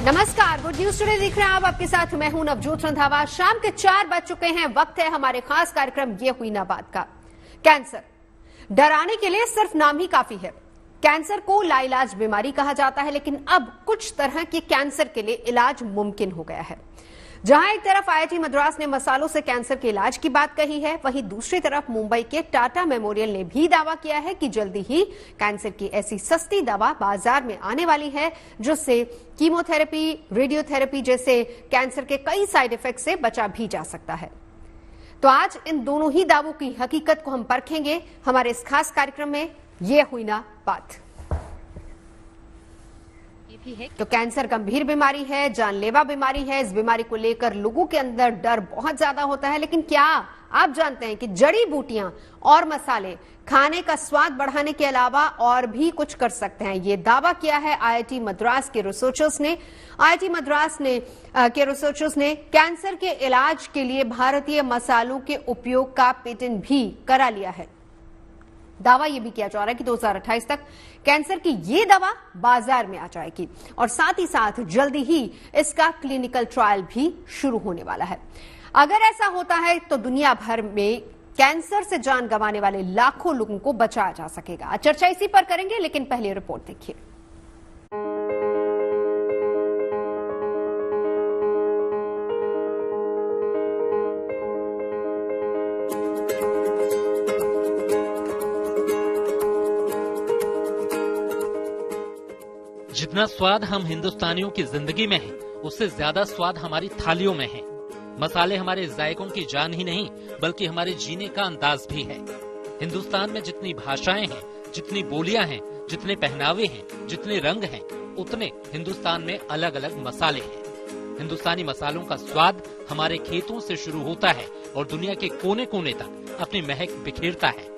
नमस्कार, good news today देख रहे हैं आप। आपके साथ मैं हूं नवजोत रंधावा। शाम के 4 बज चुके हैं। वक्त है हमारे खास कार्यक्रम ये हुई ना बात का। कैंसर डराने के लिए सिर्फ नाम ही काफी है। कैंसर को लाइलाज बीमारी कहा जाता है, लेकिन अब कुछ तरह के कैंसर के लिए इलाज मुमकिन हो गया है। जहां एक तरफ आईआईटी मद्रास ने मसालों से कैंसर के इलाज की बात कही है, वहीं दूसरी तरफ मुंबई के टाटा मेमोरियल ने भी दावा किया है कि जल्दी ही कैंसर की ऐसी सस्ती दवा बाजार में आने वाली है जिससे कीमोथेरेपी, रेडियोथेरेपी जैसे कैंसर के कई साइड इफेक्ट से बचा भी जा सकता है। तो आज इन दोनों ही दावों की हकीकत को हम परखेंगे हमारे इस खास कार्यक्रम में ये हुई ना बात। तो कैंसर गंभीर बीमारी है, जानलेवा बीमारी है। इस बीमारी को लेकर लोगों के अंदर डर बहुत ज्यादा होता है, लेकिन क्या आप जानते हैं कि जड़ी बूटियां और मसाले खाने का स्वाद बढ़ाने के अलावा और भी कुछ कर सकते हैं? ये दावा किया है आईआईटी मद्रास के रिसर्चर्स ने। आईआईटी मद्रास के रिसर्चर्स ने कैंसर के इलाज के लिए भारतीय मसालों के उपयोग का पेटेंट भी करा लिया है। दावा यह भी किया जा रहा है कि 2028 तक कैंसर की ये दवा बाजार में आ जाएगी और साथ ही साथ जल्दी ही इसका क्लिनिकल ट्रायल भी शुरू होने वाला है। अगर ऐसा होता है तो दुनिया भर में कैंसर से जान गंवाने वाले लाखों लोगों को बचाया जा सकेगा। चर्चा इसी पर करेंगे, लेकिन पहले रिपोर्ट देखिए। जितना स्वाद हम हिंदुस्तानियों की जिंदगी में है, उससे ज्यादा स्वाद हमारी थालियों में है। मसाले हमारे जायकों की जान ही नहीं, बल्कि हमारे जीने का अंदाज भी है। हिंदुस्तान में जितनी भाषाएं हैं, जितनी बोलियां हैं, जितने पहनावे हैं, जितने रंग हैं, उतने हिंदुस्तान में अलग अलग मसाले हैं। हिंदुस्तानी मसालों का स्वाद हमारे खेतों से शुरू होता है और दुनिया के कोने कोने तक अपनी महक बिखेरता है।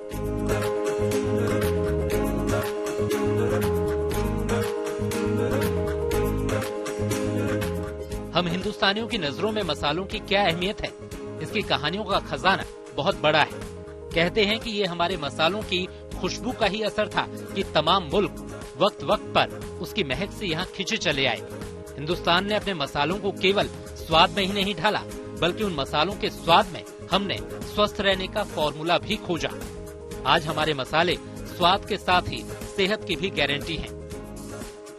हम हिंदुस्तानियों की नजरों में मसालों की क्या अहमियत है, इसकी कहानियों का खजाना बहुत बड़ा है। कहते हैं कि ये हमारे मसालों की खुशबू का ही असर था कि तमाम मुल्क वक्त वक्त पर उसकी महक से यहाँ खिंचे चले आए। हिंदुस्तान ने अपने मसालों को केवल स्वाद में ही नहीं ढाला, बल्कि उन मसालों के स्वाद में हमने स्वस्थ रहने का फॉर्मूला भी खोजा। आज हमारे मसाले स्वाद के साथ ही सेहत की भी गारंटी है।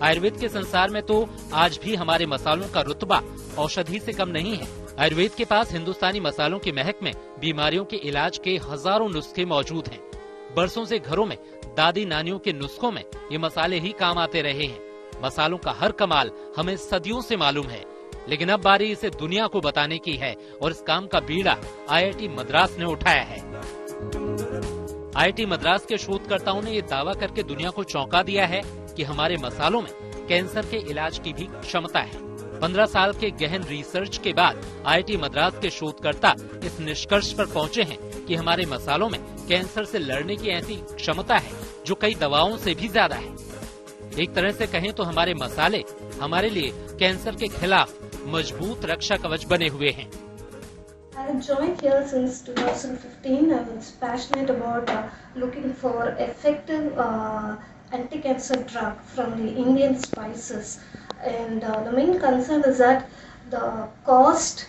आयुर्वेद के संसार में तो आज भी हमारे मसालों का रुतबा औषधि से कम नहीं है। आयुर्वेद के पास हिंदुस्तानी मसालों की महक में बीमारियों के इलाज के हजारों नुस्खे मौजूद हैं। बरसों से घरों में दादी नानियों के नुस्खों में ये मसाले ही काम आते रहे हैं। मसालों का हर कमाल हमें सदियों से मालूम है, लेकिन अब बारी इसे दुनिया को बताने की है और इस काम का बीड़ा आईआईटी मद्रास ने उठाया है। आईआईटी मद्रास के शोधकर्ताओं ने ये दावा करके दुनिया को चौंका दिया है कि हमारे मसालों में कैंसर के इलाज की भी क्षमता है। 15 साल के गहन रिसर्च के बाद आईआईटी मद्रास के शोधकर्ता इस निष्कर्ष पर पहुंचे हैं कि हमारे मसालों में कैंसर से लड़ने की ऐसी क्षमता है जो कई दवाओं से भी ज्यादा है। एक तरह से कहें तो हमारे मसाले हमारे लिए कैंसर के खिलाफ मजबूत रक्षा कवच बने हुए हैं। I have joined here since 2015. I was passionate about looking for effective anti-cancer drug from the Indian spices, and the main concern is that the cost,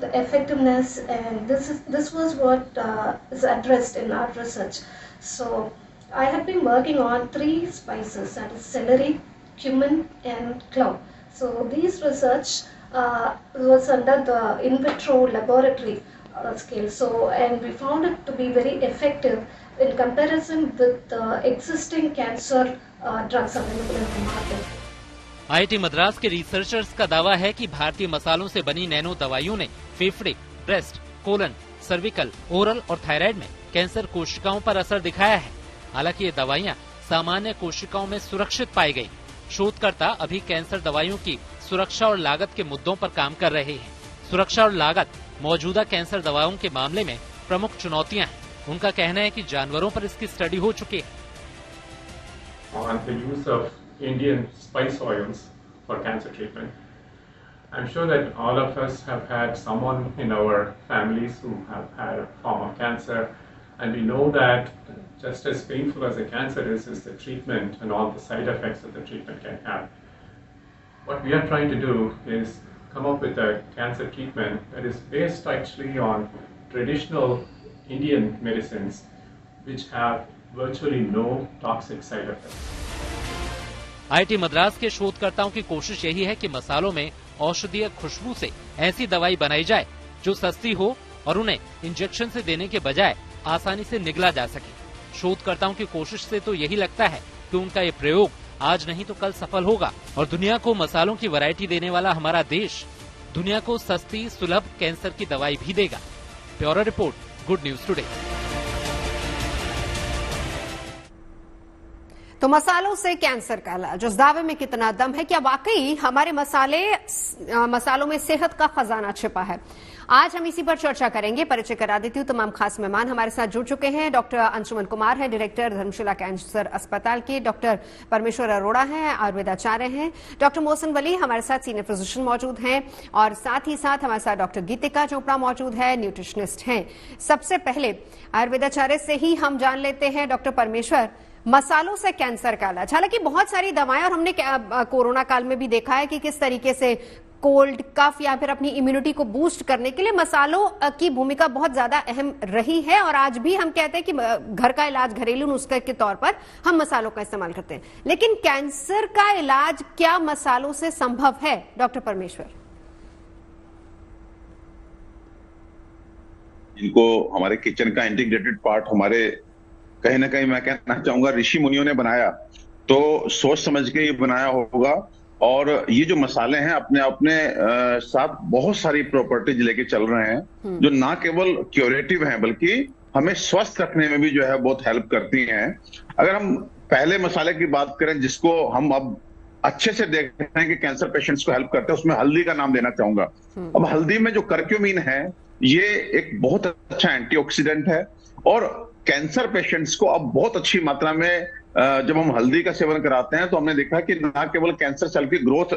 the effectiveness, and this was what is addressed in our research. So I have been working on 3 spices, that is celery, cumin, and clove. So these research was under the in vitro laboratory scale. So and we found it to be very effective in comparison with the existing cancer drugs available in the market. IIT Madras के researchers का दावा है कि भारतीय मसालों से बनी nano दवाइयों ने फेफड़े, ब्रेस्ट, कोलन, सर्विकल, ओरल और थायराइड में कैंसर कोशिकाओं पर असर दिखाया है। हालांकि ये दवाइयां सामान्य कोशिकाओं में सुरक्षित पाई गयी। शोधकर्ता अभी कैंसर दवाइयों की सुरक्षा और लागत के मुद्दों पर काम कर रहे हैं। सुरक्षा और लागत मौजूदा कैंसर दवाओं के मामले में प्रमुख चुनौतियां हैं। उनका कहना है कि जानवरों पर इसकी स्टडी हो चुकी है। On the use of Indian spice oils for cancer treatment. I'm sure that all of us have had someone in our families who have had a form of cancer, and we know that just as painful as a cancer is the treatment and all the side effects that the treatment can have. What we are trying to do is come up with a cancer treatment that is based actually on traditional Indian medicines, which have virtually no toxic side effects. IIT Madras के शोधकर्ताओं की कोशिश यही है कि मसालों में औषधीय खुशबू से ऐसी दवाई बनाई जाए जो सस्ती हो और उन्हें इंजेक्शन से देने के बजाय आसानी से निगला जा सके। शोधकर्ताओं की कोशिश से तो यही लगता है कि उनका ये प्रयोग आज नहीं तो कल सफल होगा और दुनिया को मसालों की वैरायटी देने वाला हमारा देश दुनिया को सस्ती सुलभ कैंसर की दवाई भी देगा। Bureau report, good news today. तो मसालों से कैंसर का इलाज, उस दावे में कितना दम है? क्या वाकई हमारे मसालों में सेहत का खजाना छिपा है? आज हम इसी पर चर्चा करेंगे। परिचय करा देती हूँ, तमाम खास मेहमान हमारे साथ जुड़ चुके हैं। डॉक्टर अंशुमन कुमार हैं, डायरेक्टर धर्मशाला कैंसर अस्पताल के। डॉक्टर परमेश्वर अरोड़ा हैं, आयुर्वेदाचार्य हैं। डॉक्टर मोहसिन वली हमारे साथ सीनियर फिजिशियन मौजूद हैं और साथ ही साथ हमारे साथ डॉक्टर गीतिका चोपड़ा मौजूद है, न्यूट्रिशनिस्ट हैं। सबसे पहले आयुर्वेदाचार्य से ही हम जान लेते हैं, डॉक्टर परमेश्वर, मसालों से कैंसर का इलाज। हालांकि बहुत सारी दवाएं, और हमने कोरोना काल में भी देखा है कि किस तरीके से कोल्ड, कफ या फिर अपनी इम्यूनिटी को बूस्ट करने के लिए मसालों की भूमिका बहुत ज्यादा अहम रही है। और आज भी हम कहते हैं कि घर का इलाज, घरेलू नुस्खे के तौर पर हम मसालों का इस्तेमाल करते हैं। लेकिन कैंसर का इलाज क्या मसालों से संभव है, डॉक्टर परमेश्वर? इनको हमारे किचन का इंटीग्रेटेड पार्ट हमारे कहीं ना कहीं मैं कहना चाहूंगा ऋषि मुनियों ने बनाया, तो सोच समझ के ये बनाया होगा। और ये जो मसाले हैं अपने अपने साथ बहुत सारी प्रॉपर्टीज लेके चल रहे हैं जो ना केवल क्यूरेटिव हैं बल्कि हमें स्वस्थ रखने में भी जो है बहुत हेल्प करती हैं। अगर हम पहले मसाले की बात करें जिसको हम अब अच्छे से देख रहे हैं कि कैंसर पेशेंट्स को हेल्प करते हैं, उसमें हल्दी का नाम लेना चाहूंगा। अब हल्दी में जो करक्यूमिन है ये एक बहुत अच्छा एंटीऑक्सीडेंट है और कैंसर पेशेंट्स को अब बहुत अच्छी मात्रा में जब हम हल्दी का सेवन कराते हैं तो हमने देखा कि ना केवल कैंसर सेल की ग्रोथ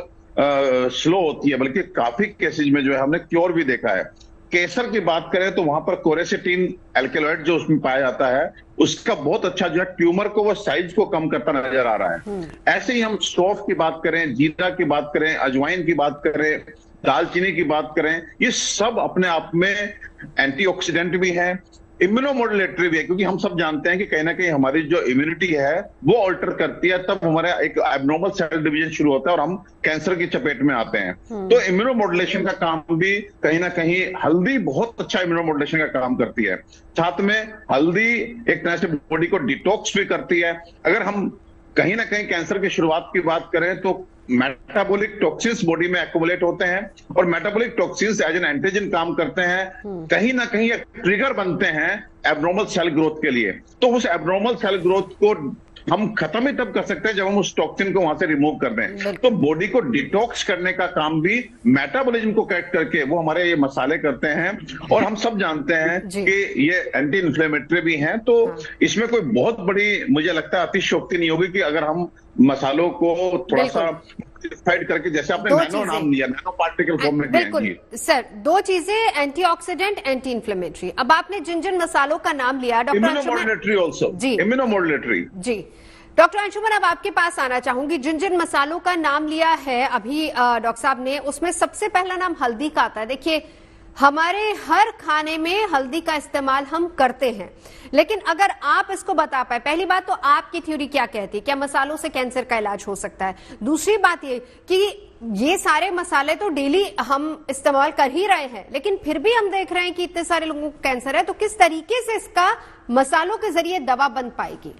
स्लो होती है बल्कि काफी केसेज में जो है हमने क्योर भी देखा है। केसर की बात करें तो वहां पर कोरेसिटीन एल्केलॉइड जो उसमें पाया जाता है उसका बहुत अच्छा जो है ट्यूमर को, वो साइज को कम करता नजर आ रहा है। ऐसे ही हम सौंफ की बात करें, जीरा की बात करें, अजवाइन की बात करें, दालचीनी की बात करें, ये सब अपने आप में एंटीऑक्सीडेंट भी है, इम्यूनोमोडुलेटरी भी है। क्योंकि हम सब जानते हैं कि कहीं ना कहीं हमारी जो इम्यूनिटी है वो ऑल्टर करती है, तब हमारा एक एब्नॉर्मल सेल डिवीजन शुरू होता है और हम कैंसर की चपेट में आते हैं। तो इम्यूनोमोडुलेशन का काम भी कहीं ना कहीं हल्दी बहुत अच्छा इम्यूनोमोडुलेशन का काम करती है। साथ में हल्दी एक तरह से बॉडी को डिटॉक्स भी करती है। अगर हम कहीं ना कहीं कैंसर की शुरुआत की बात करें तो मेटाबॉलिक टॉक्सिन्स बॉडी में एक्युमुलेट होते हैं और metabolic toxins as an antigen काम करते हैं, कहीं ना कहीं एक ट्रिगर बनते हैं एब्नॉर्मल सेल ग्रोथ के लिए। तो उस एब्नॉर्मल सेल ग्रोथ को हम खत्म ही तब कर सकते हैं जब हम उस टॉक्सिन को वहां से रिमूव कर दें। तो बॉडी को डिटॉक्स करने का काम भी मेटाबॉलिज्म को करेक्ट करके वो हमारे ये मसाले करते हैं। और हम सब जानते हैं कि ये एंटी इन्फ्लेमेटरी भी हैं, तो इसमें कोई बहुत बड़ी मुझे लगता है अतिशयोक्ति नहीं होगी कि अगर हम मसालों को थोड़ा सा मॉडिफाइड करके, जैसे आपने नैनो नाम लिया, नैनो पार्टिकल फॉर्म में बिल्कुल सर, दो चीजें, एंटीऑक्सीडेंट, एंटी इन्फ्लेमेटरी। अब आपने जिन जिन मसालों का नाम लिया, डॉक्टर इम्यूनोमोडुलेटरी ऑल्सो जी, इम्यूनोमोडुलेटरी जी। डॉक्टर अंशुमन, अब आपके पास आना चाहूंगी। जिन जिन मसालों का नाम लिया है अभी डॉक्टर साहब ने, उसमें सबसे पहला नाम हल्दी का आता है। देखिए, हमारे हर खाने में हल्दी का इस्तेमाल हम करते हैं, लेकिन अगर आप इसको बता पाए, पहली बात तो आपकी थ्योरी क्या कहती है, क्या मसालों से कैंसर का इलाज हो सकता है? दूसरी बात ये कि ये सारे मसाले तो डेली हम इस्तेमाल कर ही रहे हैं, लेकिन फिर भी हम देख रहे हैं कि इतने सारे लोगों को कैंसर है, तो किस तरीके से इसका मसालों के जरिए दवा बन पाएगी?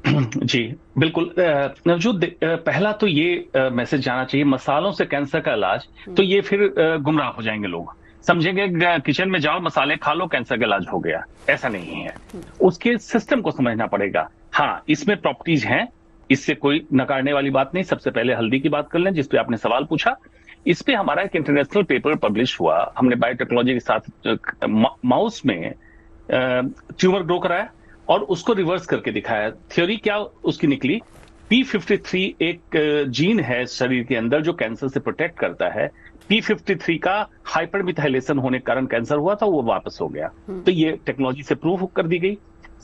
जी बिल्कुल नवजोत, पहला तो ये मैसेज जाना चाहिए, मसालों से कैंसर का इलाज, तो ये फिर गुमराह हो जाएंगे लोग, समझेंगे किचन में जाओ मसाले खा लो कैंसर का इलाज हो गया। ऐसा नहीं है, उसके सिस्टम को समझना पड़ेगा। हाँ, इसमें प्रॉपर्टीज हैं, इससे कोई नकारने वाली बात नहीं। सबसे पहले हल्दी की बात कर लें, जिसपे आपने सवाल पूछा। इस पे हमारा एक इंटरनेशनल पेपर पब्लिश हुआ, हमने बायोटेक्नोलॉजी के साथ माउस में ट्यूमर ग्रो कराया और उसको रिवर्स करके दिखाया। थ्योरी क्या उसकी निकली, P53 एक जीन है शरीर के अंदर जो कैंसर से प्रोटेक्ट करता है। P53 का हाइपरमिथाइलेशन होने के कारण कैंसर हुआ था, वो वापस हो गया। तो ये टेक्नोलॉजी से प्रूव कर दी गई।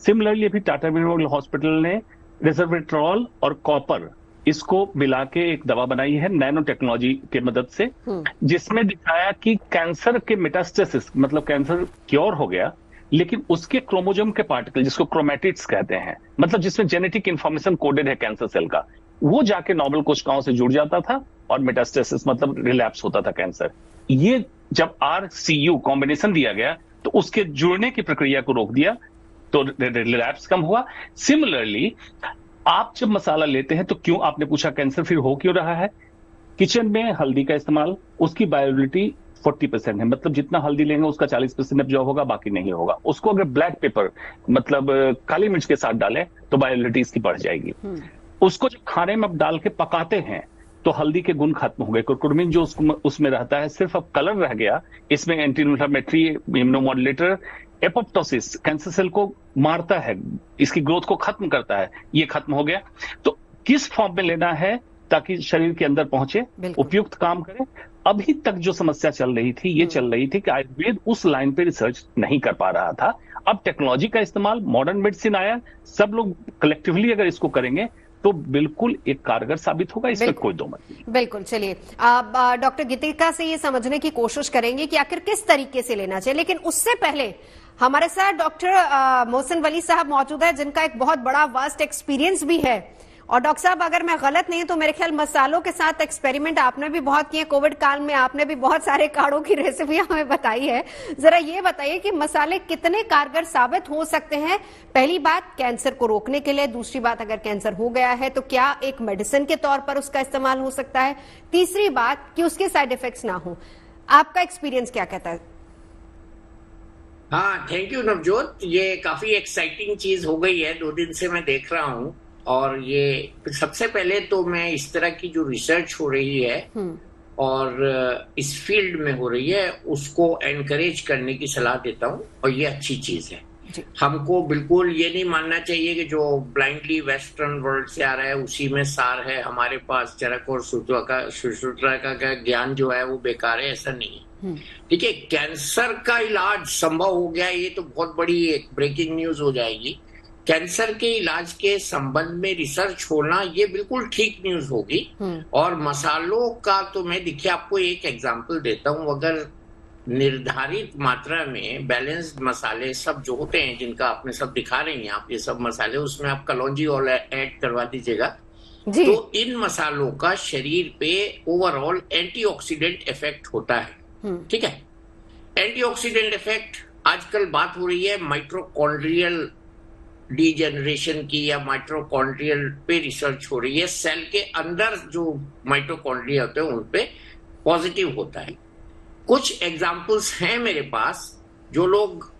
सिमिलरली अभी टाटा मेमोरियल हॉस्पिटल ने रेसवेट्रॉल और कॉपर इसको मिला के एक दवा बनाई है नैनो टेक्नोलॉजी के मदद से, जिसमें दिखाया कि कैंसर के मेटास्टेसिस मतलब कैंसर क्योर हो गया, लेकिन उसके क्रोमोजोम के पार्टिकल जिसको क्रोमैटिड्स कहते हैं, मतलब जिसमें जेनेटिक इंफॉर्मेशन कोडेड है कैंसर सेल का, वो जाके नॉर्मल कोशिकाओं से जुड़ जाता था और मेटास्टेसिस मतलब रिलैप्स होता था कैंसर। ये जब RCU कॉम्बिनेशन दिया गया तो उसके जुड़ने की प्रक्रिया को रोक दिया, तो रिलैप्स कम हुआ। सिमिलरली आप जब मसाला लेते हैं तो क्यों, आपने पूछा कैंसर फिर हो क्यों रहा है, किचन में हल्दी का इस्तेमाल, उसकी बायोबिलिटी 40% है, मतलब जितना हल्दी लेंगे उसका 40% ऑब्जॉर्ब होगा, बाकी नहीं होगा। उसको अगर ब्लैक पेपर मतलब काली मिर्च के साथ डालें तो बायोबिलिटी इसकी बढ़ जाएगी। उसको जब खाने में आप डाल के पकाते हैं तो हल्दी के गुण खत्म हो गए, कुरकुमिन जो उसमें रहता है सिर्फ अब कलर रह गया। इसमें anti inflammatory, immunomodulator, apoptosis cancer cell को मारता है, इसकी ग्रोथ को खत्म करता है, ये खत्म हो गया। तो किस फॉर्म में लेना है ताकि शरीर के अंदर पहुंचे, उपयुक्त काम करे। अभी तक जो समस्या चल रही थी ये चल रही थी कि आयुर्वेद उस लाइन पे रिसर्च नहीं कर पा रहा था। अब टेक्नोलॉजी का इस्तेमाल, मॉडर्न मेडिसिन आया, सब लोग कलेक्टिवली अगर इसको करेंगे तो बिल्कुल एक कारगर साबित होगा, इसमें कोई दो मत नहीं। बिल्कुल। चलिए डॉक्टर गीतिका से ये समझने की कोशिश करेंगे कि आखिर किस तरीके से लेना चाहिए, लेकिन उससे पहले हमारे साथ डॉक्टर मोहसिन वली साहब मौजूद है, जिनका एक बहुत बड़ा वास्ट एक्सपीरियंस भी है। और डॉक्टर साहब अगर मैं गलत नहीं तो मेरे ख्याल मसालों के साथ एक्सपेरिमेंट आपने भी बहुत किए, कोविड काल में आपने भी बहुत सारे काढ़ों की रेसिपी हमें बताई है। जरा ये बताइए कि मसाले कितने कारगर साबित हो सकते हैं, पहली बात कैंसर को रोकने के लिए, दूसरी बात अगर कैंसर हो गया है तो क्या एक मेडिसिन के तौर पर उसका इस्तेमाल हो सकता है, तीसरी बात कि उसके साइड इफेक्ट्स ना हो। आपका एक्सपीरियंस क्या कहता है? हाँ, थैंक यू नवजोत। ये काफी एक्साइटिंग चीज हो गई है, 2 दिन से मैं देख रहा हूँ। और ये सबसे पहले तो मैं इस तरह की जो रिसर्च हो रही है और इस फील्ड में हो रही है उसको एनकरेज करने की सलाह देता हूँ, और ये अच्छी चीज है। हमको बिल्कुल ये नहीं मानना चाहिए कि जो ब्लाइंडली वेस्टर्न वर्ल्ड से आ रहा है उसी में सार है, हमारे पास चरक और सुश्रुता का ज्ञान जो है वो बेकार है, ऐसा नहीं है। ठीक है, कैंसर का इलाज संभव हो गया, ये तो बहुत बड़ी एक ब्रेकिंग न्यूज हो जाएगी। कैंसर के इलाज के संबंध में रिसर्च होना ये बिल्कुल ठीक न्यूज होगी। और मसालों का तो मैं देखिए आपको एक एग्जांपल देता हूँ, अगर निर्धारित मात्रा में बैलेंस्ड मसाले सब जो होते हैं जिनका आपने सब दिखा रही हैं आप, ये सब मसाले, उसमें आप कलौंजी और ऐड करवा दीजिएगा, तो इन मसालों का शरीर पे ओवरऑल एंटीऑक्सीडेंट इफेक्ट होता है। ठीक है, एंटीऑक्सीडेंट इफेक्ट, आजकल बात हो रही है माइटोकॉन्ड्रियल डीजेनरेशन की या माइटोकॉन्ड्रियल पे रिसर्च हो रही है, सेल के अंदर जो माइटोकॉन्ड्रिया होते हैं उन पे पॉजिटिव होता है। कुछ एग्जाम्पल्स हैं मेरे पास, जो लोग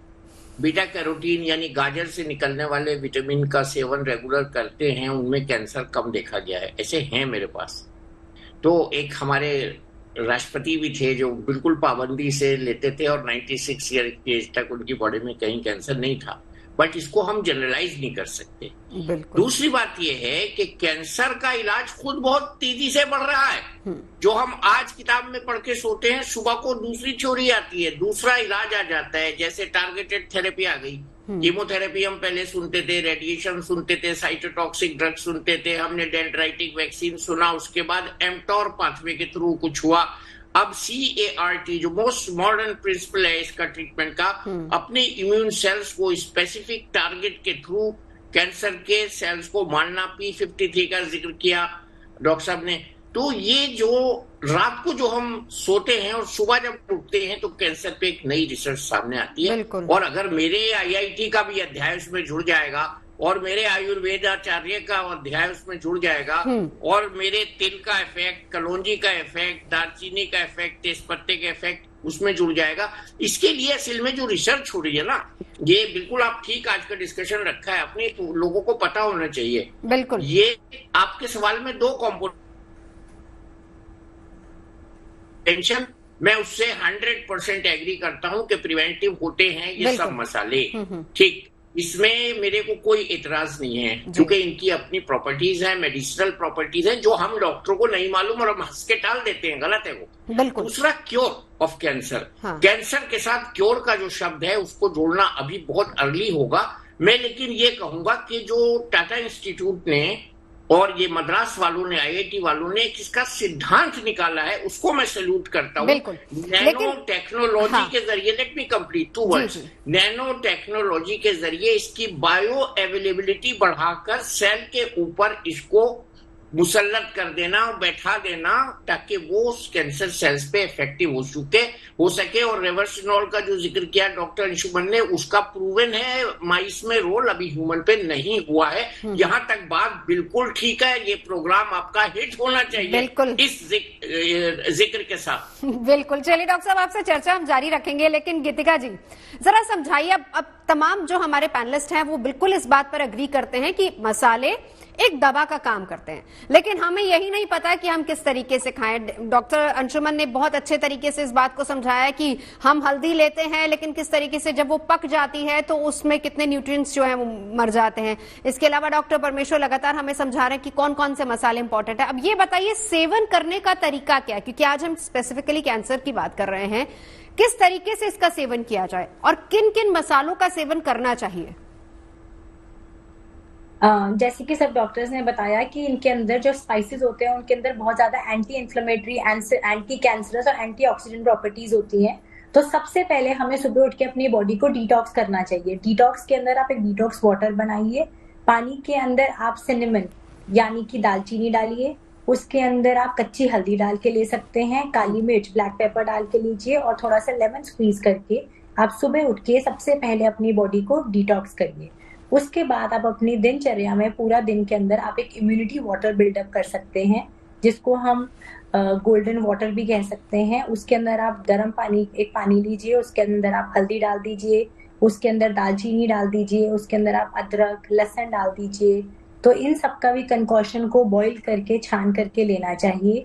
बीटा कैरोटीन यानी गाजर से निकलने वाले विटामिन का सेवन रेगुलर करते हैं उनमें कैंसर कम देखा गया है, ऐसे हैं मेरे पास। तो एक हमारे राष्ट्रपति भी थे जो बिल्कुल पाबंदी से लेते थे और 96 ईयर की एज तक उनकी बॉडी में कहीं कैंसर नहीं था, बट इसको हम जनरलाइज नहीं कर सकते। दूसरी बात यह है कि कैंसर का इलाज खुद बहुत तेजी से बढ़ रहा है। जो हम आज किताब में पढ़ के सोते हैं, सुबह को दूसरी थ्योरी आती है, दूसरा इलाज आ जाता है। जैसे टारगेटेड थेरेपी आ गई, कीमोथेरेपी हम पहले सुनते थे, रेडिएशन सुनते थे, साइटोटॉक्सिक ड्रग सुनते थे, हमने डेंड्राइटिक वैक्सीन सुना, उसके बाद एमटॉर पाथवे के थ्रू कुछ हुआ, अब CAR-T जो मोस्ट मॉडर्न प्रिंसिपल है इसका ट्रीटमेंट का, अपने इम्यून सेल्स को स्पेसिफिक टारगेट के थ्रू कैंसर के सेल्स को मारना, P53 का जिक्र किया डॉक्टर साहब ने। तो ये जो रात को जो हम सोते हैं और सुबह जब उठते हैं तो कैंसर पे एक नई रिसर्च सामने आती है। और अगर मेरे IIT का भी अध्याय उसमें जुड़ जाएगा और मेरे आयुर्वेदाचार्य का अध्याय उसमें जुड़ जाएगा और मेरे तिल का इफेक्ट, कलौंजी का इफेक्ट, दालचीनी का इफेक्ट, तेजपत्ते का इफेक्ट उसमें जुड़ जाएगा। इसके लिए असल में जो रिसर्च हो रही है ना, ये बिल्कुल आप ठीक आज का डिस्कशन रखा है आपने, तो लोगों को पता होना चाहिए। बिल्कुल, ये आपके सवाल में 2 कॉम्पोनेंट, टेंशन, मैं उससे 100% एग्री करता हूं कि प्रिवेंटिव होते हैं ये सब मसाले, ठीक, इसमें मेरे को कोई इतराज नहीं है क्योंकि इनकी अपनी प्रॉपर्टीज है, मेडिसिनल प्रॉपर्टीज है जो हम डॉक्टरों को नहीं मालूम और हम हंस के टाल देते हैं, गलत है वो। दूसरा, क्योर ऑफ कैंसर, कैंसर के साथ क्योर का जो शब्द है उसको जोड़ना अभी बहुत अर्ली होगा। मैं लेकिन ये कहूंगा कि जो टाटा इंस्टीट्यूट ने और ये मद्रास वालों ने, IIT वालों ने इसका सिद्धांत निकाला है, उसको मैं सैल्यूट करता हूँ। नैनो टेक्नोलॉजी के जरिए, let me complete 2 words, nano technology के जरिए इसकी बायो अवेलेबिलिटी बढ़ाकर सेल के ऊपर इसको मुसल्लत कर देना और बैठा देना, ताकि वो कैंसर सेल्स पे इफेक्टिव हो सके। और रेवर्सिनॉल का जो जिक्र किया डॉक्टर अंशुमन ने, उसका प्रूवन है माइस में रोल, अभी ह्यूमन पे नहीं हुआ है। यहाँ तक बात बिल्कुल ठीक है, ये प्रोग्राम आपका हिट होना चाहिए इस जिक्र के साथ। बिल्कुल। चलिए डॉक्टर साहब, आपसे चर्चा हम जारी रखेंगे, लेकिन गीतिका जी जरा समझाइए। अब तमाम जो हमारे पैनलिस्ट हैं वो बिल्कुल इस बात पर एग्री करते हैं कि मसाले एक दवा का काम करते हैं, लेकिन हमें यही नहीं पता कि हम किस तरीके से खाएं। डॉक्टर अंशुमन ने बहुत अच्छे तरीके से इस बात को समझाया कि हम हल्दी लेते हैं, लेकिन किस तरीके से जब वो पक जाती है तो उसमें कितने न्यूट्रिएंट्स जो हैं वो मर जाते हैं। इसके अलावा डॉक्टर परमेश्वर लगातार हमें समझा रहे हैं कि कौन कौन से मसाले इंपॉर्टेंट है। अब ये बताइए सेवन करने का तरीका क्या है, क्योंकि आज हम स्पेसिफिकली कैंसर की बात कर रहे हैं। किस तरीके से इसका सेवन किया जाए और किन किन मसालों का सेवन करना चाहिए? जैसे कि सब डॉक्टर्स ने बताया कि इनके अंदर जो स्पाइसेस होते हैं उनके अंदर बहुत ज्यादा एंटी इन्फ्लेमेटरी, एंटी कैंसरस और एंटीऑक्सीडेंट प्रॉपर्टीज होती हैं। तो सबसे पहले हमें सुबह उठ के अपनी बॉडी को डिटॉक्स करना चाहिए। डिटॉक्स के अंदर आप एक डिटॉक्स वाटर बनाइए, पानी के अंदर आप सिनेमन यानी कि दालचीनी डालिए, उसके अंदर आप कच्ची हल्दी डाल के ले सकते हैं, काली मिर्च, ब्लैक पेपर डाल के लीजिए और थोड़ा सा लेमन स्क्वीज करके आप सुबह उठ के सबसे पहले अपनी बॉडी को डिटॉक्स करिए। उसके बाद आप अपनी दिनचर्या में पूरा दिन के अंदर आप एक इम्यूनिटी वाटर बिल्डअप कर सकते हैं, जिसको हम गोल्डन वाटर भी कह सकते हैं। उसके अंदर आप गर्म पानी, एक पानी लीजिए, उसके अंदर आप हल्दी डाल दीजिए, उसके अंदर दालचीनी डाल दीजिए, उसके अंदर आप अदरक, लहसुन डाल दीजिए। तो इन सब का भी कंकॉशन को बॉईल करके छान करके लेना चाहिए।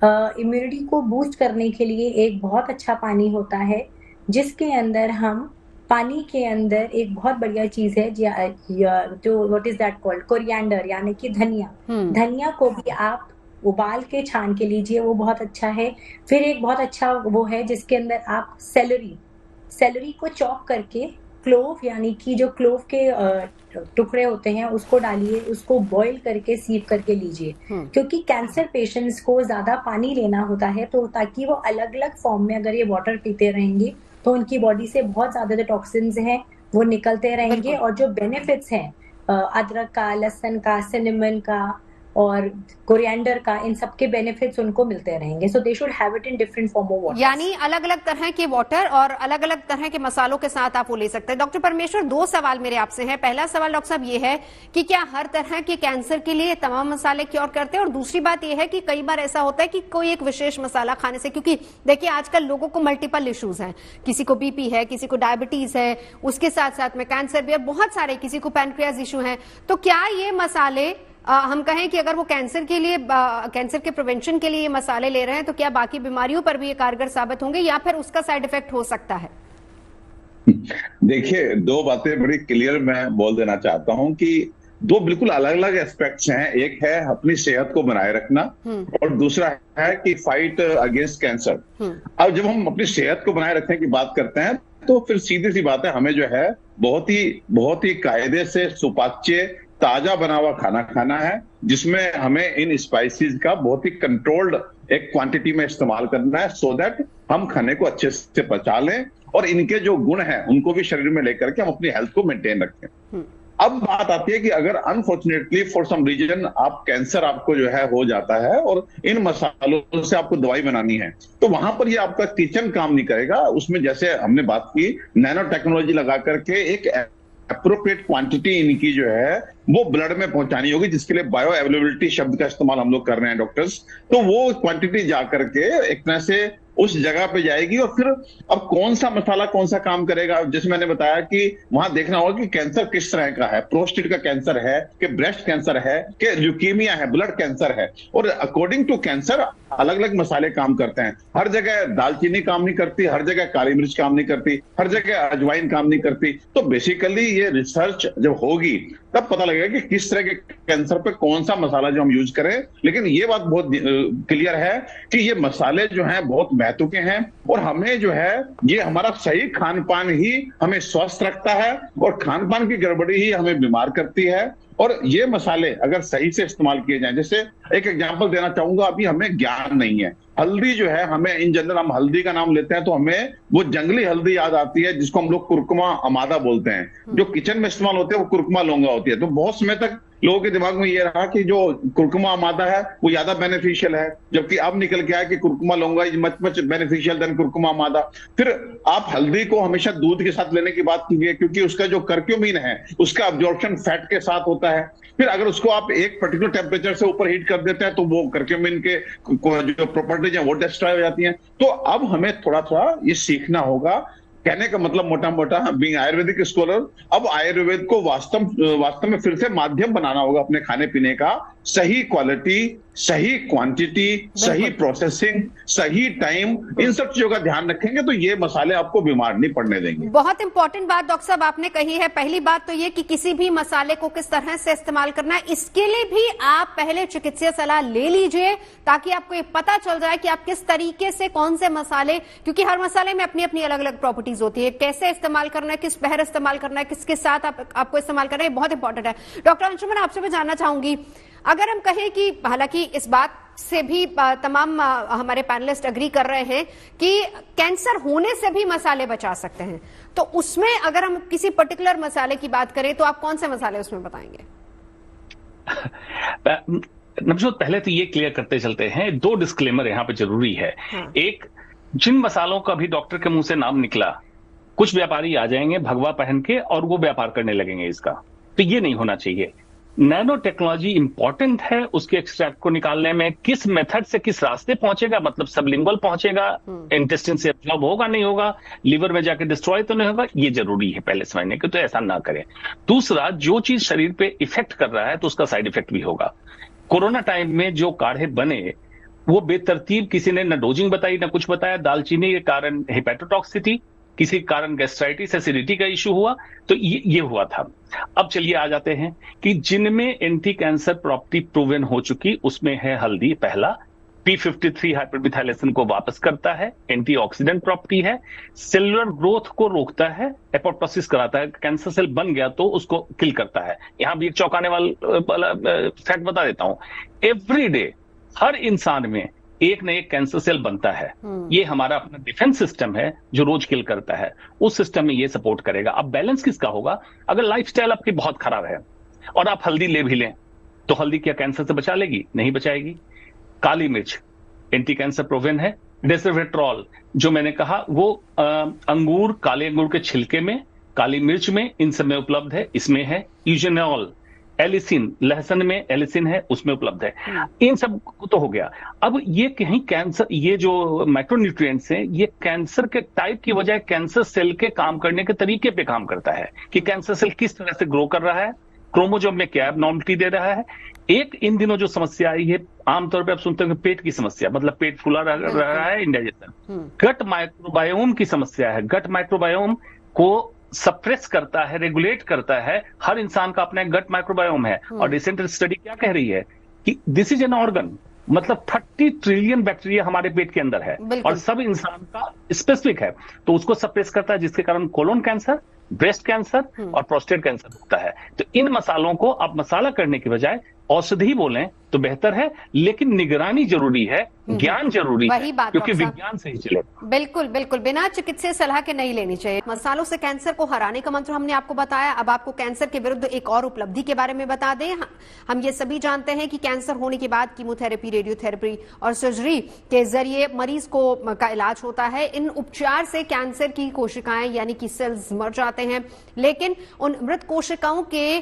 इम्यूनिटी को बूस्ट करने के लिए एक बहुत अच्छा पानी होता है, जिसके अंदर हम पानी के अंदर एक बहुत बढ़िया चीज है जो what is that called, coriander यानी कि धनिया। धनिया को भी आप उबाल के छान के लीजिए, वो बहुत अच्छा है। फिर एक बहुत अच्छा वो है जिसके अंदर आप सेलरी को चॉप करके, क्लोव यानी कि जो क्लोव के टुकड़े होते हैं उसको डालिए, उसको बॉईल करके सीव करके लीजिए। क्योंकि कैंसर पेशेंट्स को ज्यादा पानी लेना होता है, तो ताकि वो अलग अलग फॉर्म में अगर ये वाटर पीते रहेंगे तो उनकी बॉडी से बहुत ज्यादा जो टॉक्सिन्स हैं वो निकलते रहेंगे, और जो बेनिफिट्स हैं अदरक का, लहसुन का, सिनेमन का और कोरिएंडर का, इन सब के बेनिफिट्स उनको मिलते रहेंगे। So they should have it in different form of water. यानी अलग अलग तरह के वाटर और अलग अलग तरह के मसालों के साथ आप वो ले सकते हैं। डॉक्टर परमेश्वर, 2 सवाल मेरे आपसे हैं। पहला सवाल डॉक्टर साहब ये है कि क्या हर तरह के कैंसर के लिए तमाम मसाले क्योर करते हैं, और दूसरी बात ये है कि कई बार ऐसा होता है कि कोई एक विशेष मसाला खाने से, क्योंकि देखिए आजकल लोगों को मल्टीपल इश्यूज हैं, किसी को बीपी है, किसी को डायबिटीज है, उसके साथ साथ में कैंसर भी है, बहुत सारे, किसी को पैनक्रियाज इश्यू है। तो क्या ये मसाले हम कहें कि अगर वो कैंसर के लिए, कैंसर के प्रिवेंशन के लिए ये मसाले ले रहे हैं, तो क्या बाकी बीमारियों पर भी ये कारगर साबित होंगे या फिर उसका साइड इफेक्ट हो सकता है? देखिए, 2 बातें बड़ी क्लियर मैं बोल देना चाहता हूं कि 2 बिल्कुल अलग अलग एस्पेक्ट्स हैं। एक है अपनी सेहत को बनाए रखना और दूसरा है कि फाइट अगेंस्ट कैंसर। अब जब हम अपनी सेहत को बनाए रखने की बात करते हैं तो फिर सीधी सी बात है, हमें जो है बहुत ही कायदे से सुपाच्य, ताजा बना हुआ खाना खाना है, जिसमें हमें इन स्पाइसेस का बहुत ही कंट्रोल्ड एक क्वांटिटी में इस्तेमाल करना है, सो दैट हम खाने को अच्छे से पचा लें और इनके जो गुण हैं उनको भी शरीर में लेकर के हम अपनी हेल्थ को मेंटेन रखें। अब बात आती है कि अगर अनफॉर्चुनेटली फॉर सम रीजन आप कैंसर आपको जो है हो जाता है और इन मसालों से आपको दवाई बनानी है, तो वहां पर ये आपका किचन काम नहीं करेगा। उसमें जैसे हमने बात की, नैनो टेक्नोलॉजी लगा करके एक अप्रोप्रिएट क्वांटिटी इनकी जो है वो ब्लड में पहुंचानी होगी, जिसके लिए बायो अवेलेबिलिटी शब्द का इस्तेमाल हम लोग कर रहे हैं डॉक्टर्स। तो वो क्वांटिटी जाकर के एक तरह से उस जगह पे जाएगी और फिर अब कौन सा मसाला कौन सा काम करेगा, जैसे मैंने बताया कि वहां देखना होगा कि कैंसर किस तरह का है, प्रोस्टेट का कैंसर है कि ब्रेस्ट कैंसर है कि ल्यूकीमिया है, ब्लड कैंसर है, और अकॉर्डिंग टू कैंसर अलग अलग मसाले काम करते हैं। हर जगह दालचीनी काम नहीं करती, हर जगह काली मिर्च काम नहीं करती, हर जगह अजवाइन काम नहीं करती। तो बेसिकली ये रिसर्च जब होगी तब पता लगेगा कि किस तरह के कैंसर पे कौन सा मसाला जो हम यूज करें। लेकिन ये बात बहुत क्लियर है कि ये मसाले जो हैं बहुत महत्व के हैं और हमें जो है ये हमारा सही खान पान ही हमें स्वस्थ रखता है और खान पान की गड़बड़ी ही हमें बीमार करती है। और ये मसाले अगर सही से इस्तेमाल किए जाएं, जैसे एक एग्जांपल देना चाहूंगा, अभी हमें ज्ञान नहीं है। हल्दी जो है, हमें इन जनरल हम हल्दी का नाम लेते हैं तो हमें वो जंगली हल्दी याद आती है जिसको हम लोग कुरकुमा अमादा बोलते हैं। जो किचन में इस्तेमाल होते हैं वो कुरकुमा लौंगा होती है। तो बहुत समय तक लोगों के दिमाग में ये रहा कि जो कुरकुमा अमादा है वो ज्यादा बेनिफिशियल है, जबकि अब निकल के आया कि Curcuma longa is much much beneficial than Curcuma amada. फिर आप हल्दी को हमेशा दूध के साथ लेने की बात कीजिए, क्योंकि उसका जो कर्क्यूमिन है उसका अब्जॉर्प्शन फैट के साथ होता है। फिर अगर उसको आप एक पर्टिकुलर टेम्परेचर से ऊपर हीट कर देते हैं तो वो कर्क्यूमिन के जो प्रॉपर्टीज हैं वो डिस्ट्रॉय हो जाती हैं। तो अब हमें थोड़ा थोड़ा ये सीखना होगा। कहने का मतलब मोटा मोटा बीइंग आयुर्वेदिक स्कॉलर, अब आयुर्वेद को वास्तव में फिर से माध्यम बनाना होगा अपने खाने पीने का। सही क्वालिटी, सही क्वांटिटी, सही प्रोसेसिंग, सही टाइम, इन सब चीजों का ध्यान रखेंगे तो ये मसाले आपको बीमार नहीं पड़ने देंगे। बहुत इंपॉर्टेंट बात डॉक्टर साहब आपने कही है। पहली बात तो ये कि किसी भी मसाले को किस तरह से इस्तेमाल करना है, इसके लिए भी आप पहले चिकित्सीय सलाह ले लीजिए ताकि आपको ये पता चल जाए कि आप किस तरीके से कौन से मसाले, क्योंकि हर मसाले में अपनी अपनी अलग अलग प्रॉपर्टीज होती है, कैसे इस्तेमाल करना है, किस पहर इस्तेमाल करना है, किसके साथ आपको इस्तेमाल करना है, बहुत इंपॉर्टेंट है। डॉक्टर अंशुमन, आपसे मैं जानना चाहूंगी, अगर हम कहें कि हालांकि इस बात से भी तमाम हमारे पैनलिस्ट एग्री कर रहे हैं कि कैंसर होने से भी मसाले बचा सकते हैं, तो उसमें अगर हम किसी पर्टिकुलर मसाले की बात करें तो आप कौन से मसाले उसमें बताएंगे? नवजोत, पहले तो ये क्लियर करते चलते हैं, 2 डिस्क्लेमर यहाँ पे जरूरी है। एक, जिन मसालों का भी डॉक्टर के मुंह से नाम निकला, कुछ व्यापारी आ जाएंगे भगवा पहन के और वो व्यापार करने लगेंगे इसका, तो ये नहीं होना चाहिए। नैनो टेक्नोलॉजी इंपॉर्टेंट है, उसके एक्सट्रैक्ट को निकालने में किस मेथड से किस रास्ते पहुंचेगा, मतलब सबलिंगुअल पहुंचेगा, इंटेस्टाइन से एब्जॉर्ब होगा नहीं होगा, लिवर में जाके डिस्ट्रॉय तो नहीं होगा, ये जरूरी है पहले समझने के, तो ऐसा ना करें। दूसरा, जो चीज शरीर पे इफेक्ट कर रहा है तो उसका साइड इफेक्ट भी होगा। कोरोना टाइम में जो काढ़े बने वो बेतरतीब, किसी ने न डोजिंग बताई न कुछ बताया, दालचीनी के कारण हेपेटोटॉक्सिटी, किसी कारण गैस्ट्राइटिस एसिडिटी का इश्यू हुआ, तो ये हुआ था। अब चलिए आ जाते हैं कि जिनमें एंटी कैंसर प्रॉपर्टी प्रूवन हो चुकी, उसमें है हल्दी पहला, P53 हाइपरमिथाइलेशन को वापस करता है, एंटीऑक्सीडेंट प्रॉपर्टी है, सेलुलर ग्रोथ को रोकता है, एपोप्टोसिस कराता है, कैंसर सेल बन गया तो उसको किल करता है। यहां भी एक चौंकाने वाला फैक्ट बता देता हूं, एवरी डे हर इंसान में एक न एक कैंसर सेल बनता है। ये हमारा अपना डिफेंस सिस्टम है जो रोज किल करता है, उस सिस्टम में ये सपोर्ट करेगा। अब बैलेंस किसका होगा? अगर लाइफस्टाइल आपकी बहुत खराब है और आप हल्दी ले भी लें तो हल्दी क्या कैंसर से बचा लेगी? नहीं बचाएगी। काली मिर्च एंटी कैंसर प्रोवेन है। डेसोवेट्रॉल जो मैंने कहा वो अंगूर, काले अंगूर के छिलके में, काली मिर्च में, इन सब में उपलब्ध है, इसमें है। यूजेनॉल, एलिसिन, लहसुन में एलिसिन है, उसमें उपलब्ध है। इन सब तो हो गया। अब ये कहीं कैंसर, ये जो माइक्रोन्यूट्रिएंट्स हैं, ये कैंसर के टाइप की वजह कैंसर सेल के काम करने के तरीके पे काम करता है कि कैंसर सेल किस तरह से ग्रो कर रहा है, क्रोमोजोम में क्या एबनॉर्मलिटी दे रहा है। एक इन दिनों जो समस्या आई है, आमतौर पे आप सुनते हैं पेट की समस्या, मतलब पेट फूला रहा है, इंडाइजेशन। गट माइक्रोबायोम की समस्या है, गट माइक्रोबायोम को सप्रेस करता है, रेगुलेट करता है। हर इंसान का अपना एक गट माइक्रोबायोम है और रिसेंट स्टडी क्या कह रही है कि दिस इज एन ऑर्गन, मतलब 30 ट्रिलियन बैक्टीरिया हमारे पेट के अंदर है और सब इंसान का स्पेसिफिक है, तो उसको सप्रेस करता है, जिसके कारण कोलोन कैंसर, ब्रेस्ट कैंसर और प्रोस्टेट कैंसर होता है। तो इन मसालों को आप मसाला करने की बजाय औषधि बोलें तो बेहतर है, लेकिन निगरानी जरूरी है, ज्ञान जरूरी है, क्योंकि विज्ञान से ही चले। बिल्कुल बिल्कुल, बिना चिकित्सीय सलाह के नहीं लेनी चाहिए। मसालों से कैंसर को हराने का मंत्र हमने आपको बताया। अब आपको कैंसर के विरुद्ध एक और उपलब्धि के बारे में बता दें। हम ये सभी जानते हैं कि कैंसर होने के बाद कीमोथेरेपी, रेडियोथेरेपी और सर्जरी के जरिए मरीज का इलाज होता है। इन उपचार से कैंसर की कोशिकाएं यानी कि सेल्स मर जाते हैं, लेकिन उन मृत कोशिकाओं के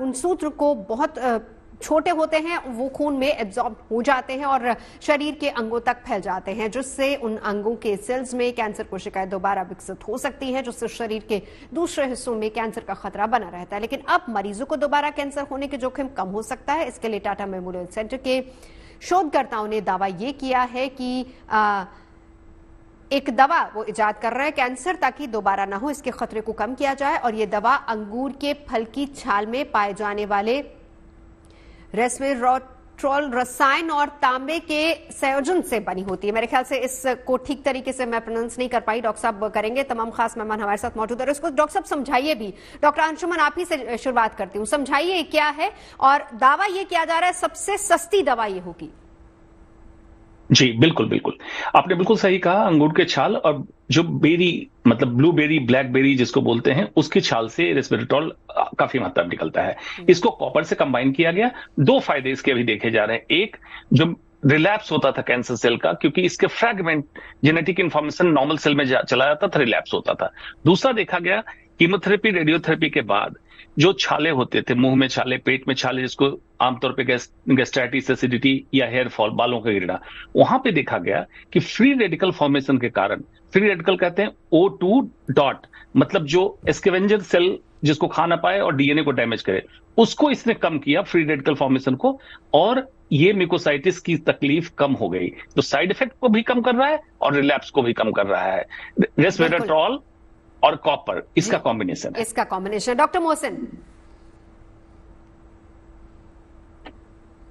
उन सूत्र को बहुत छोटे होते हैं, वो खून में एब्जॉर्ब हो जाते हैं और शरीर के अंगों तक फैल जाते हैं, जिससे उन अंगों के सेल्स में कैंसर कोशिकाएं दोबारा विकसित हो सकती हैं, जिससे शरीर के दूसरे हिस्सों में कैंसर का खतरा बना रहता है। लेकिन अब मरीजों को दोबारा कैंसर होने के जोखिम कम हो सकता है। इसके लिए टाटा मेमोरियल सेंटर के शोधकर्ताओं ने दावा ये किया है कि एक दवा वो इजाद कर रहे हैं कैंसर ताकि दोबारा ना हो, इसके खतरे को कम किया जाए। और ये दवा अंगूर के फल की छाल में पाए जाने वाले रेस्वेट्रोल रसायन और तांबे के संयोजन से बनी होती है। मेरे ख्याल से इसको ठीक तरीके से मैं प्रोनाउंस नहीं कर पाई, डॉक्टर साहब करेंगे। तमाम खास मेहमान हमारे साथ मौजूद है, इसको डॉक्टर साहब समझाइए भी। डॉक्टर अंशुमन, आप ही से शुरुआत करती हूँ, समझाइए क्या है और दावा ये किया जा रहा है सबसे सस्ती दवा ये होगी। जी बिल्कुल बिल्कुल, आपने बिल्कुल सही कहा। अंगूर के छाल और जो बेरी मतलब ब्लूबेरी ब्लैकबेरी जिसको बोलते हैं उसकी छाल से रेस्वेट्रोल काफी मात्रा में निकलता है। इसको कॉपर से कंबाइन किया गया। दो फायदे इसके अभी देखे जा रहे हैं। एक, जो रिलैप्स होता था कैंसर सेल का, क्योंकि इसके fragment genetic information normal cell में चला जाता था, रिलैप्स होता था। दूसरा देखा गया, कीमोथेरेपी रेडियोथेरेपी के बाद जो छाले होते थे, मुंह में छाले, पेट में छाले, जिसको आमतौर पे गैस्ट्राइटिस, एसिडिटी या हेयर फॉल, बालों का गिरना, वहां पे देखा गया कि फ्री रेडिकल फॉर्मेशन के कारण, फ्री रेडिकल कहते हैं O2 डॉट, मतलब जो स्कैवेंजर सेल जिसको खा ना पाए और डीएनए को डैमेज करे, उसको इसने कम किया, फ्री रेडिकल फॉर्मेशन को, और ये म्यूकोसाइटिस की तकलीफ कम हो गई। तो साइड इफेक्ट को भी कम कर रहा है और रिलैप्स को भी कम कर रहा है। रेस्वेट्रोल और कॉपर, इसका कॉम्बिनेशन है। इसका कॉम्बिनेशन। डॉक्टर मोहसिन,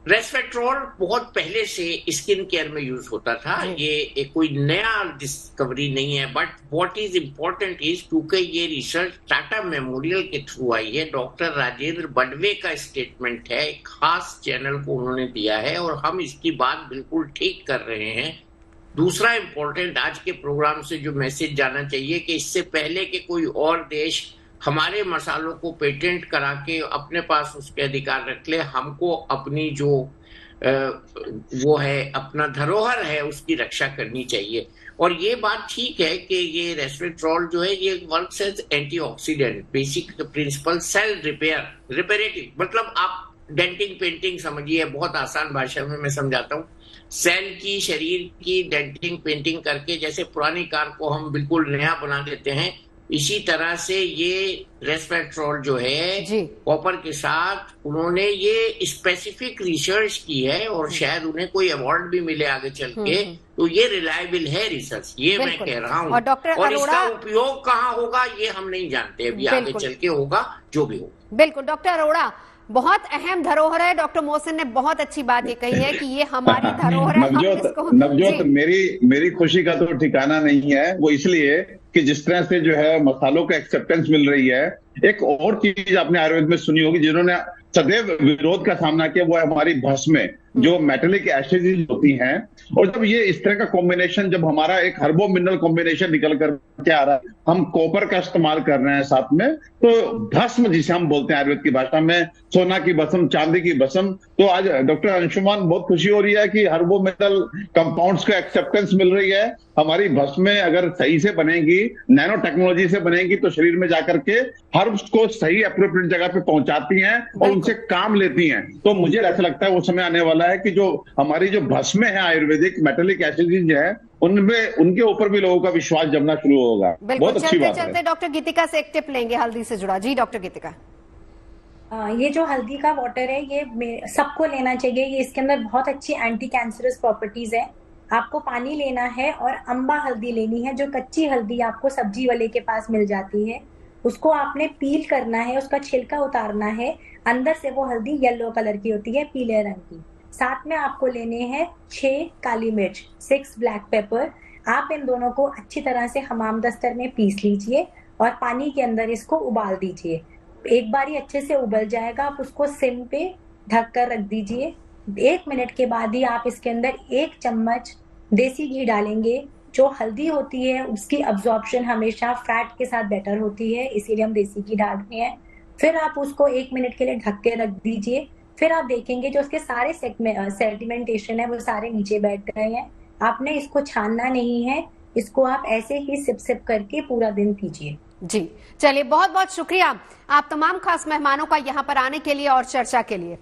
रेस्वेट्रोल बहुत पहले से स्किन केयर में यूज होता था। ये कोई नया डिस्कवरी नहीं है, but what is important is, क्योंकि ये रिसर्च टाटा मेमोरियल के थ्रू आई है, डॉक्टर राजेंद्र बडवे का स्टेटमेंट है, एक खास चैनल को उन्होंने दिया है और हम इसकी बात बिल्कुल ठीक कर रहे हैं। दूसरा इम्पोर्टेंट आज के प्रोग्राम से जो मैसेज जाना चाहिए कि इससे पहले कि कोई और देश हमारे मसालों को पेटेंट करा के अपने पास उसके अधिकार रख ले, हमको अपनी जो वो है अपना धरोहर है उसकी रक्षा करनी चाहिए। और ये बात ठीक है कि ये रेस्वेट्रोल जो है ये works as antioxidant, basic principle cell reparative, मतलब आप डेंटिंग पेंटिंग समझिए, बहुत आसान भाषा में मैं समझाता हूँ। सेल की, शरीर की डेंटिंग पेंटिंग करके जैसे पुरानी कार को हम बिल्कुल नया बना देते हैं, इसी तरह से ये रेस्वेट्रोल जो है कॉपर के साथ उन्होंने ये स्पेसिफिक रिसर्च की है और शायद उन्हें कोई अवार्ड भी मिले आगे चल के। तो ये रिलायबल है रिसर्च, ये मैं कह रहा हूँ। और इसका उपयोग कहाँ होगा ये हम नहीं जानते, अभी आगे चल के होगा जो भी होगा। बिल्कुल। डॉक्टर अरोड़ा, बहुत अहम धरोहर है। डॉक्टर मोहसिन ने बहुत अच्छी बात ये कही है कि ये हमारी धरोहर है। नवजोत, मेरी खुशी का तो ठिकाना नहीं है, वो इसलिए कि जिस तरह से जो है मसालों का एक्सेप्टेंस मिल रही है। एक और चीज आपने आयुर्वेद में सुनी होगी, जिन्होंने सदैव विरोध का सामना किया, वो है हमारी भस्म, जो मेटेलिक एसिड्स होती हैं। और जब ये इस तरह का कॉम्बिनेशन, जब हमारा एक हर्बो मिनरल कॉम्बिनेशन निकल कर के आ रहा है, हम कॉपर का इस्तेमाल कर रहे हैं साथ में, तो भस्म जिसे हम बोलते हैं आयुर्वेद की भाषा में, सोना की भस्म, चांदी की भस्म। तो आज डॉक्टर अंशुमान बहुत खुशी हो रही है कि हर्बो मिनरल कंपाउंड्स का एक्सेप्टेंस मिल रही है। हमारी भस्म अगर सही से बनेगी, नैनो टेक्नोलॉजी से बनेगी, तो शरीर में जाकर के हर्ब्स को सही अप्रोप्रिएट जगह पे पहुंचाती हैं और उनसे काम लेती हैं। तो मुझे ऐसा लगता है वो समय आने वाला है कि जो हमारी जो भस्म है आयुर्वेदिक मेटेलिक एसिड है, उनमें उनके ऊपर भी लोगों का विश्वास जमना शुरू होगा। बहुत अच्छी बात है। चलते डॉक्टर गीतिका से एक टिप लेंगे हल्दी से जुड़ा। जी डॉक्टर गीतिका। ये जो हल्दी का वाटर है ये सबको लेना चाहिए। ये इसके अंदर बहुत अच्छी एंटी कैंसरस प्रॉपर्टीज है। आपको पानी लेना है और अम्बा हल्दी लेनी है, जो कच्ची हल्दी आपको सब्जी वाले के पास मिल जाती है। उसको आपने पील करना है, उसका छिलका उतारना है। अंदर से वो हल्दी येलो कलर की होती है, पीले रंग की। साथ में आपको लेने हैं 6 काली मिर्च, 6 ब्लैक पेपर। आप इन दोनों को अच्छी तरह से हमाम दस्तर में पीस लीजिए और पानी के अंदर इसको उबाल दीजिए। एक बार ये अच्छे से उबल जाएगा, आप उसको सिम पे ढक कर रख दीजिए। 1 मिनट के बाद ही आप इसके अंदर 1 चम्मच देसी घी डालेंगे। जो हल्दी होती है उसकी अब्जॉर्प्शन हमेशा फैट के साथ बेटर होती है, इसीलिए हम देसी घी डाल रहे हैं। फिर आप उसको 1 मिनट के लिए ढक के रख दीजिए। फिर आप देखेंगे जो उसके सारे सेडिमेंटेशन है वो सारे नीचे बैठ गए हैं। आपने इसको छानना नहीं है, इसको आप ऐसे ही सिप सिप करके पूरा दिन पीजिए। जी चलिए, बहुत बहुत शुक्रिया आप तमाम खास मेहमानों का यहाँ पर आने के लिए और चर्चा के लिए।